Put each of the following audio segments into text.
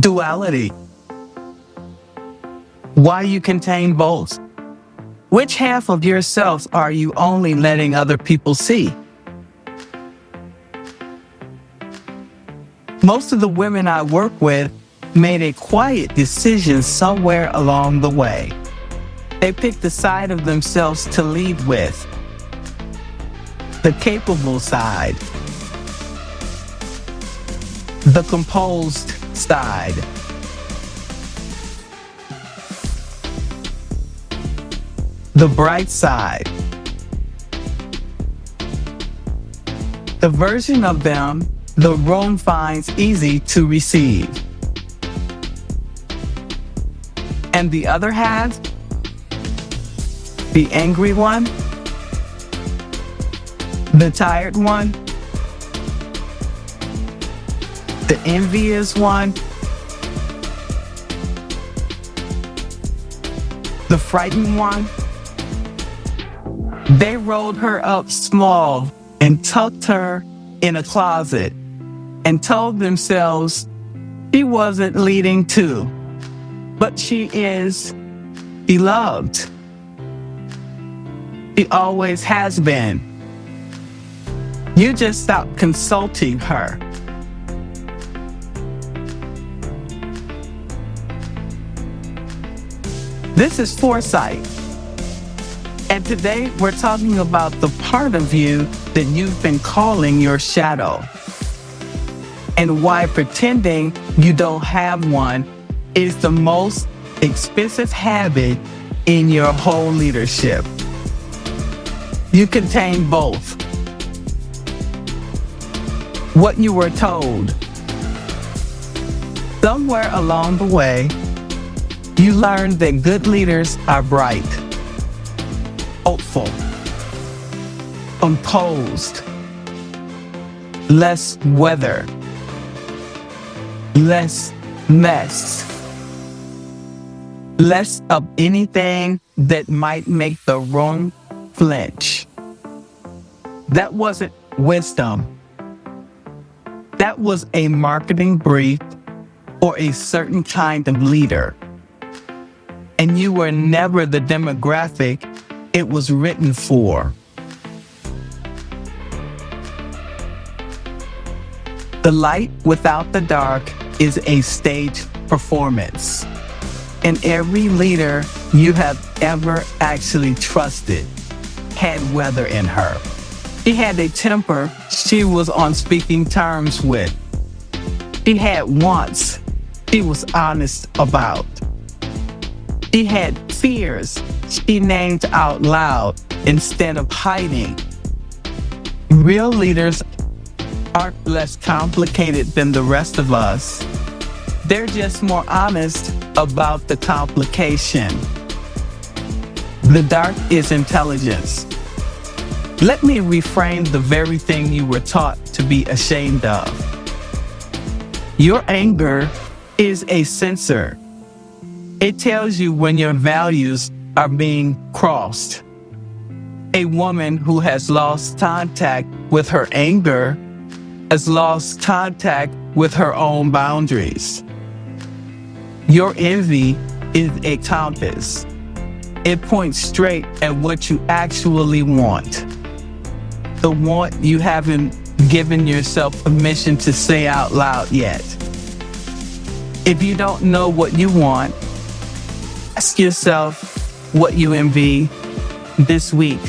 Duality. Why you contain both? Which half of yourself are you only letting other people see? Most of the women I work with made a quiet decision somewhere along the way. They picked the side of themselves to lead with, the capable side, the composed side. The bright side. The version of them the room finds easy to receive. And the other half, the angry one, the tired one, the envious one, the frightened one. They rolled her up small and tucked her in a closet and told themselves she wasn't leading too, but she is beloved. She always has been. You just stopped consulting her. This is Foresight. And today we're talking about the part of you that you've been calling your shadow, and why pretending you don't have one is the most expensive habit in your whole leadership. You contain both. What you were told. Somewhere along the way, you learned that good leaders are bright, hopeful, composed, less weather, less mess, less of anything that might make the room flinch. That wasn't wisdom. That was a marketing brief for a certain kind of leader. And you were never the demographic it was written for. The light without the dark is a stage performance. And every leader you have ever actually trusted had weather in her. She had a temper she was on speaking terms with. She had wants she was honest about. She had fears she named out loud instead of hiding. Real leaders aren't less complicated than the rest of us. They're just more honest about the complication. The dark is intelligence. Let me reframe the very thing you were taught to be ashamed of. Your anger is a sensor. It tells you when your values are being crossed. A woman who has lost contact with her anger has lost contact with her own boundaries. Your envy is a compass. It points straight at what you actually want. The want you haven't given yourself permission to say out loud yet. If you don't know what you want, ask yourself what you envy this week.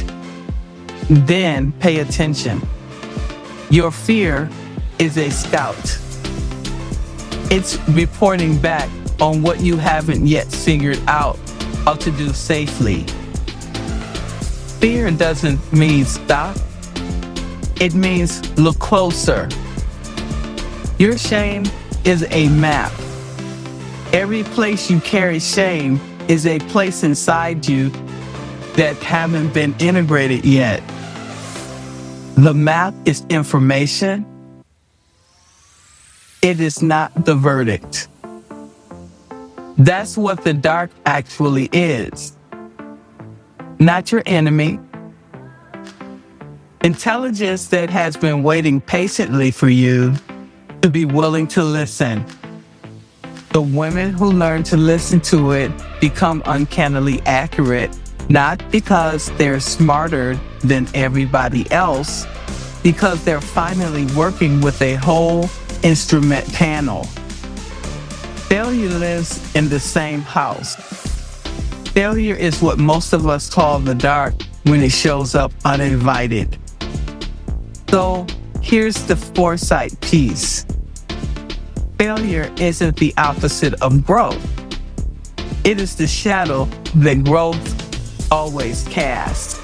Then pay attention. Your fear is a scout. It's reporting back on what you haven't yet figured out how to do safely. Fear doesn't mean stop. It means look closer. Your shame is a map. Every place you carry shame is a place inside you that haven't been integrated yet. The map is information. It is not the verdict. That's what the dark actually is. Not your enemy. Intelligence that has been waiting patiently for you to be willing to listen. The women who learn to listen to it become uncannily accurate, not because they're smarter than everybody else, because they're finally working with a whole instrument panel. Failure lives in the same house. Failure is what most of us call the dark when it shows up uninvited. So here's the foresight piece. Failure isn't the opposite of growth. It is the shadow that growth always casts.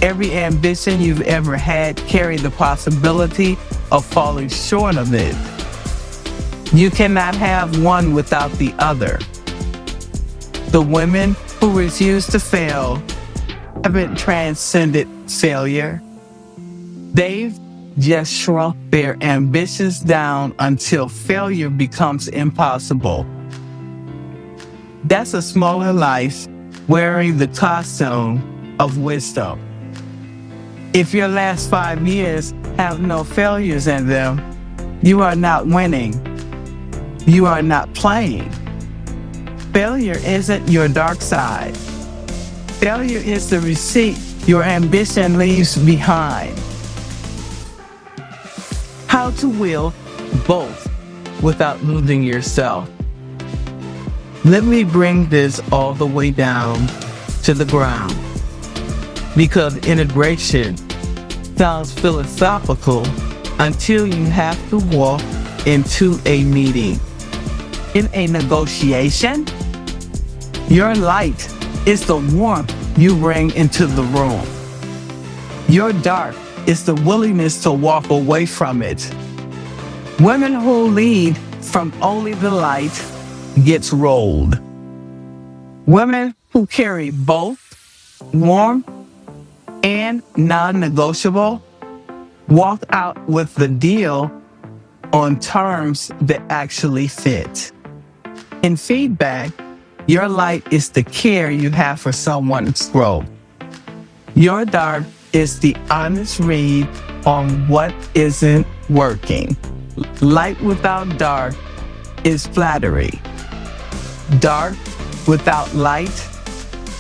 Every ambition you've ever had carried the possibility of falling short of it. You cannot have one without the other. The women who refuse to fail haven't transcended failure. They've just shrunk their ambitions down until failure becomes impossible. That's a smaller life wearing the costume of wisdom. If your last 5 years have no failures in them, you are not winning. You are not playing. Failure isn't your dark side. Failure is the receipt your ambition leaves behind. How to wield both without losing yourself. Let me bring this all the way down to the ground, because integration sounds philosophical until you have to walk into a meeting. In a negotiation, your light is the warmth you bring into the room. Your dark is the willingness to walk away from it. Women who lead from only the light gets rolled. Women who carry both warm and non-negotiable walk out with the deal on terms that actually fit. In feedback, your light is the care you have for someone's growth. Your dark is the honest read on what isn't working. Light without dark is flattery. Dark without light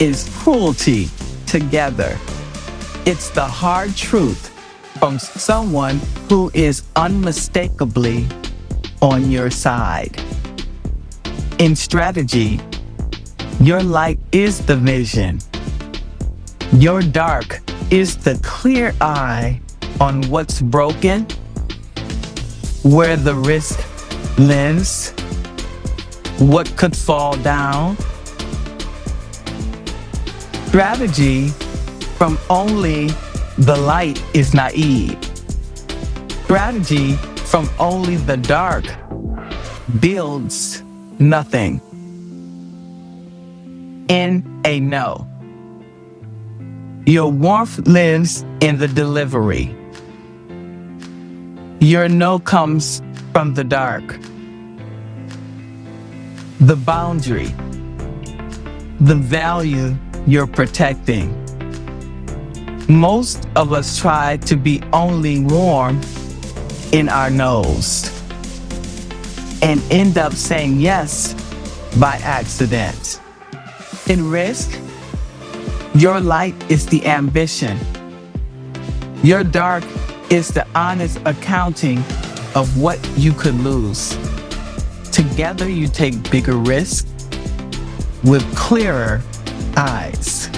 is cruelty together. It's the hard truth from someone who is unmistakably on your side. In strategy, your light is the vision. Your dark is the clear eye on what's broken, where the risk lives, what could fall down. Strategy from only the light is naive. Strategy from only the dark builds nothing. In a no. Your warmth lives in the delivery. Your no comes from the dark. The boundary, the value you're protecting. Most of us try to be only warm in our nose and end up saying yes by accident. In risk, your light is the ambition. Your dark is the honest accounting of what you could lose. Together you take bigger risks with clearer eyes.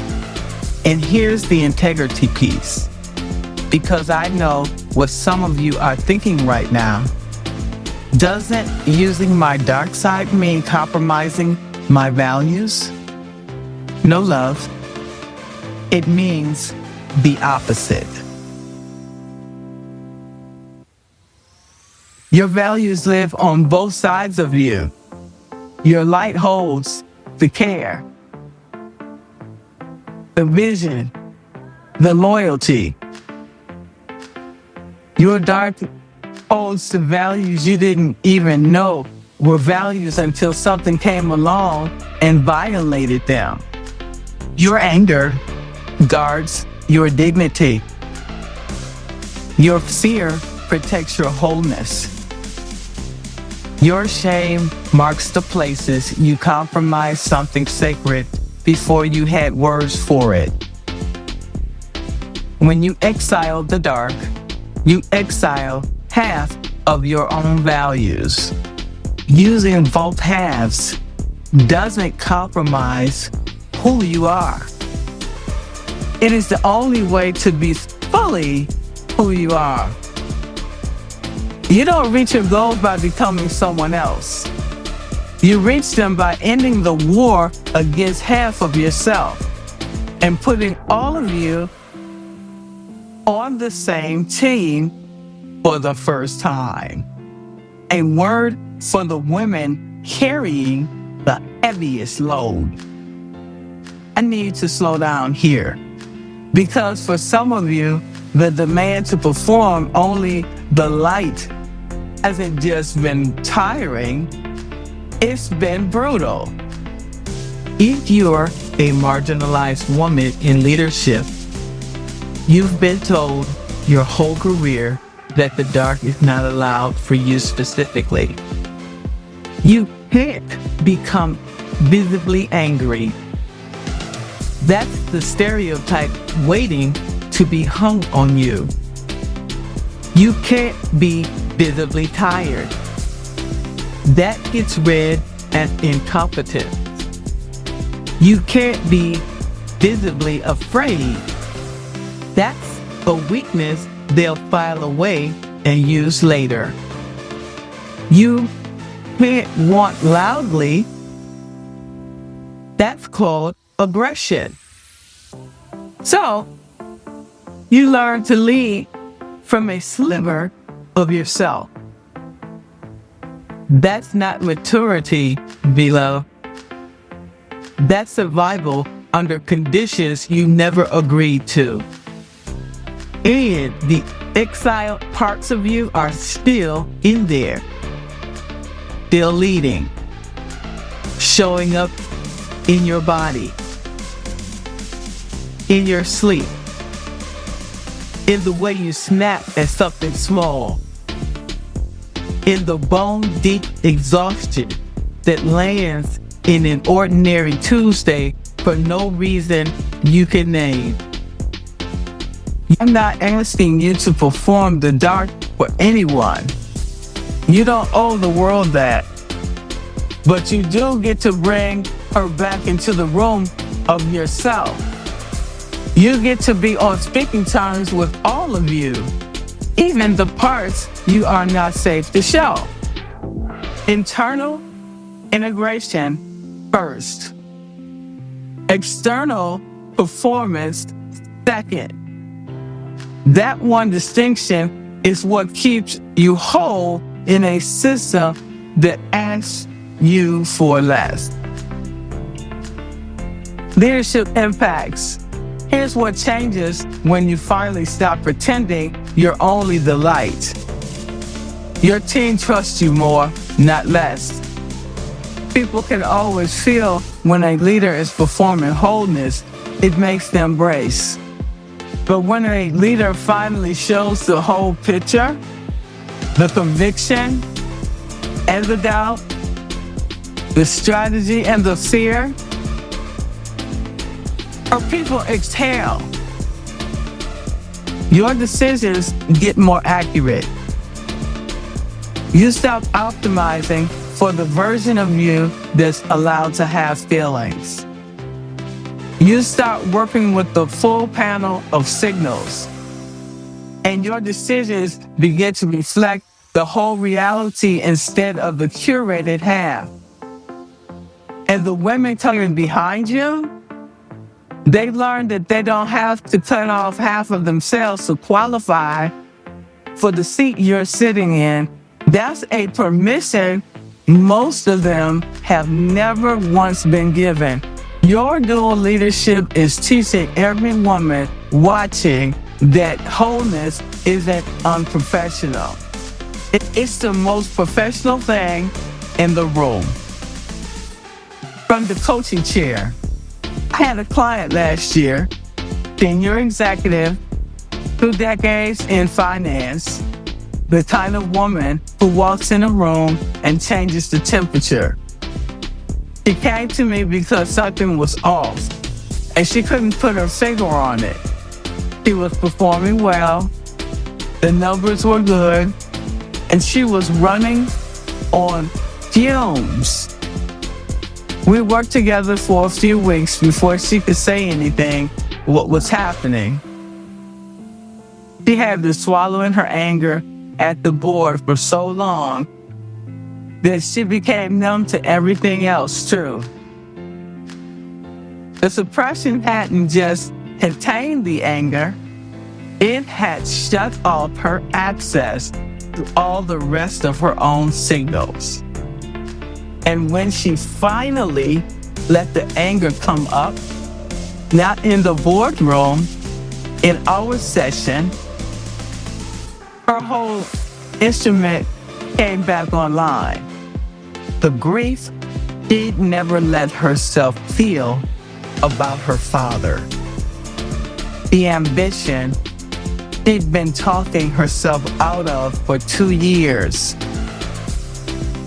And here's the integrity piece, because I know what some of you are thinking right now. Doesn't using my dark side mean compromising my values? No, love. It means the opposite. Your values live on both sides of you. Your light holds the care, the vision, the loyalty. Your dark holds the values you didn't even know were values until something came along and violated them. Your anger guards your dignity. Your fear protects your wholeness. Your shame marks the places you compromised something sacred before you had words for it. When you exile the dark, you exile half of your own values. Using both halves doesn't compromise who you are. It is the only way to be fully who you are. You don't reach your goals by becoming someone else. You reach them by ending the war against half of yourself and putting all of you on the same team for the first time. A word for the women carrying the heaviest load. I need to slow down here because for some of you, the demand to perform only the light hasn't just been tiring, it's been brutal. If you're a marginalized woman in leadership, you've been told your whole career that the dark is not allowed for you specifically. You can't become visibly angry. That's the stereotype waiting to be hung on you. You can't be visibly tired. That gets read as incompetence. You can't be visibly afraid. That's a weakness they'll file away and use later. You can't want loudly. That's called aggression. So, you learn to lead from a sliver of yourself. That's not maturity, beloved. That's survival under conditions you never agreed to. And the exiled parts of you are still in there, still leading, showing up in your body, in your sleep, in the way you snap at something small, in the bone-deep exhaustion that lands in an ordinary Tuesday for no reason you can name. I'm not asking you to perform the dark for anyone. You don't owe the world that. But you do get to bring her back into the room of yourself. You get to be on speaking terms with all of you, even the parts you are not safe to show. Internal integration first. External performance second. That one distinction is what keeps you whole in a system that asks you for less. Leadership impacts. Here's what changes when you finally stop pretending you're only the light. Your team trusts you more, not less. People can always feel when a leader is performing wholeness, it makes them brace. But when a leader finally shows the whole picture, the conviction and the doubt, the strategy and the fear, or people exhale, your decisions get more accurate. You stop optimizing for the version of you that's allowed to have feelings. You start working with the full panel of signals, and your decisions begin to reflect the whole reality instead of the curated half. And the women coming behind you, they learn that they don't have to cut off half of themselves to qualify for the seat you're sitting in. That's a permission most of them have never once been given. Your dual leadership is teaching every woman watching that wholeness isn't unprofessional. It's the most professional thing in the room. From the coaching chair, I had a client last year, senior executive, 2 decades in finance, The kind of woman who walks in a room and changes the temperature. She came to me because something was off, and she couldn't put her finger on it. She was performing well, the numbers were good, and she was running on fumes. We worked together for a few weeks before she could say anything what was happening. She had been swallowing her anger at the board for so long that she became numb to everything else too. The suppression hadn't just contained the anger, it had shut off her access to all the rest of her own signals. And when she finally let the anger come up, not in the boardroom, in our session, her whole instrument came back online. The grief she'd never let herself feel about her father. The ambition she'd been talking herself out of for 2 years.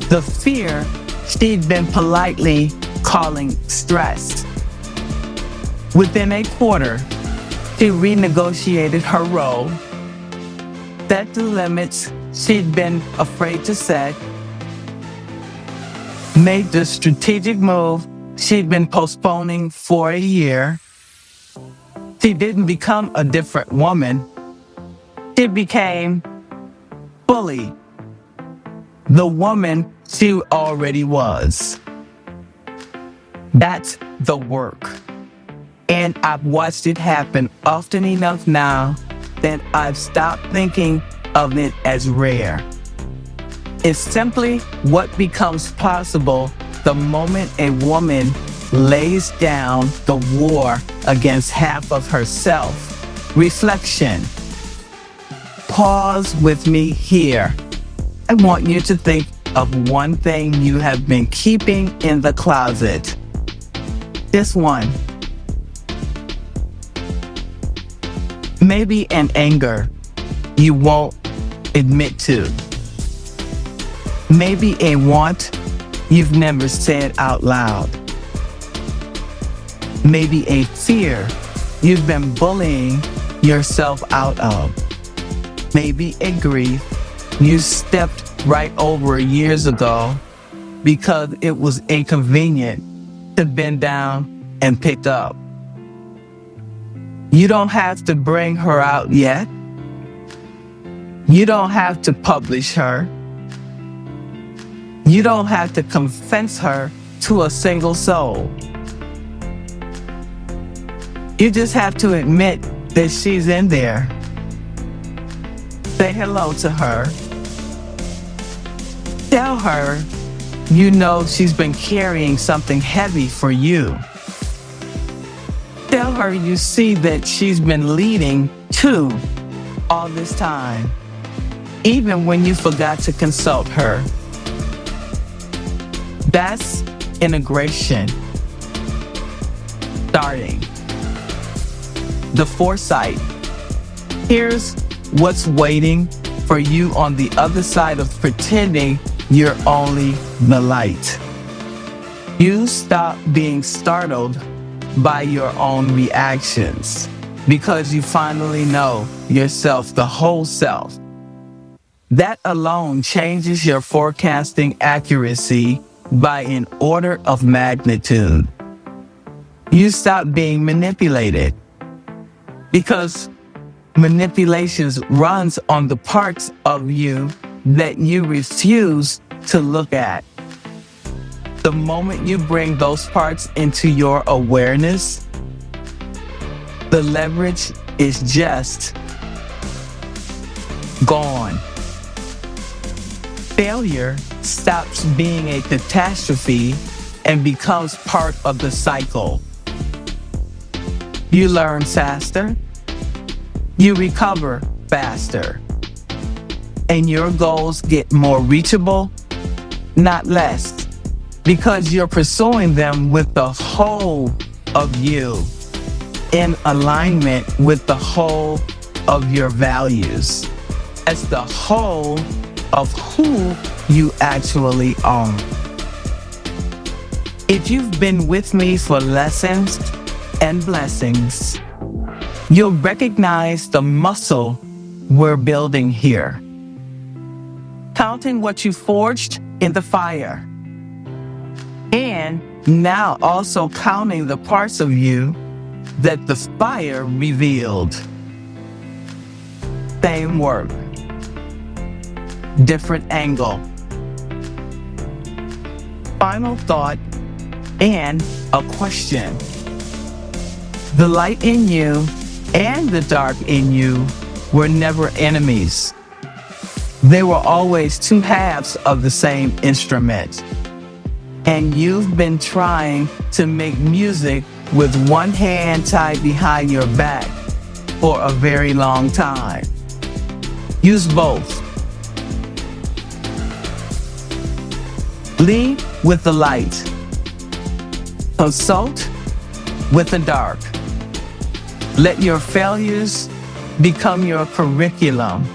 The fear she'd been politely calling stress. Within a quarter, she renegotiated her role, set the limits she'd been afraid to set, made the strategic move she'd been postponing for a year. She didn't become a different woman. She became fully the woman she already was. That's the work. And I've watched it happen often enough now that I've stopped thinking of it as rare. It's simply what becomes possible the moment a woman lays down the war against half of herself. Reflection. Pause with me here. I want you to think of one thing you have been keeping in the closet. Just one. Maybe an anger you won't admit to. Maybe a want you've never said out loud. Maybe a fear you've been bullying yourself out of. Maybe a grief you stepped right over years ago because it was inconvenient to bend down and pick up. You don't have to bring her out yet. You don't have to publish her. You don't have to confess her to a single soul. You just have to admit that she's in there. Say hello to her. Tell her you know she's been carrying something heavy for you. Tell her you see that she's been leading too all this time, even when you forgot to consult her. That's integration. Starting. The foresight. Here's what's waiting for you on the other side of pretending you're only the light. You stop being startled by your own reactions because you finally know yourself, the whole self. That alone changes your forecasting accuracy by an order of magnitude. You stop being manipulated because manipulations runs on the parts of you that you refuse to look at. The moment you bring those parts into your awareness, the leverage is just gone. Failure stops being a catastrophe and becomes part of the cycle. You learn faster, you recover faster, and your goals get more reachable, not less, because you're pursuing them with the whole of you, in alignment with the whole of your values. as the whole of who you actually are. If you've been with me for lessons and blessings, you'll recognize the muscle we're building here. Counting what you forged in the fire, and now also counting the parts of you that the fire revealed. Same work, different angle. Final thought and a question. The light in you and the dark in you were never enemies. They were always two halves of the same instrument. And you've been trying to make music with one hand tied behind your back for a very long time. Use both. Lead with the light. Consult with the dark. Let your failures become your curriculum.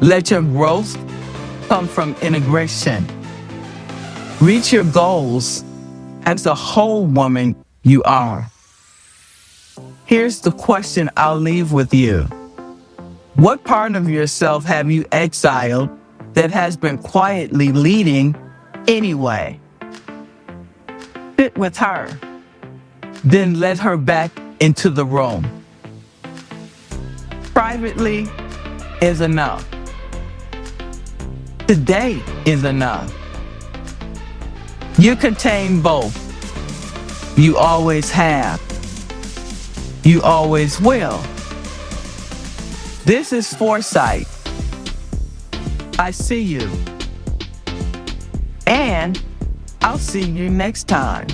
Let your growth come from integration. Reach your goals as the whole woman you are. Here's the question I'll leave with you. What part of yourself have you exiled that has been quietly leading anyway? Sit with her, then let her back into the room. Privately is enough. Today is enough. You contain both. You always have. You always will. This is Foresight. I see you. And I'll see you next time.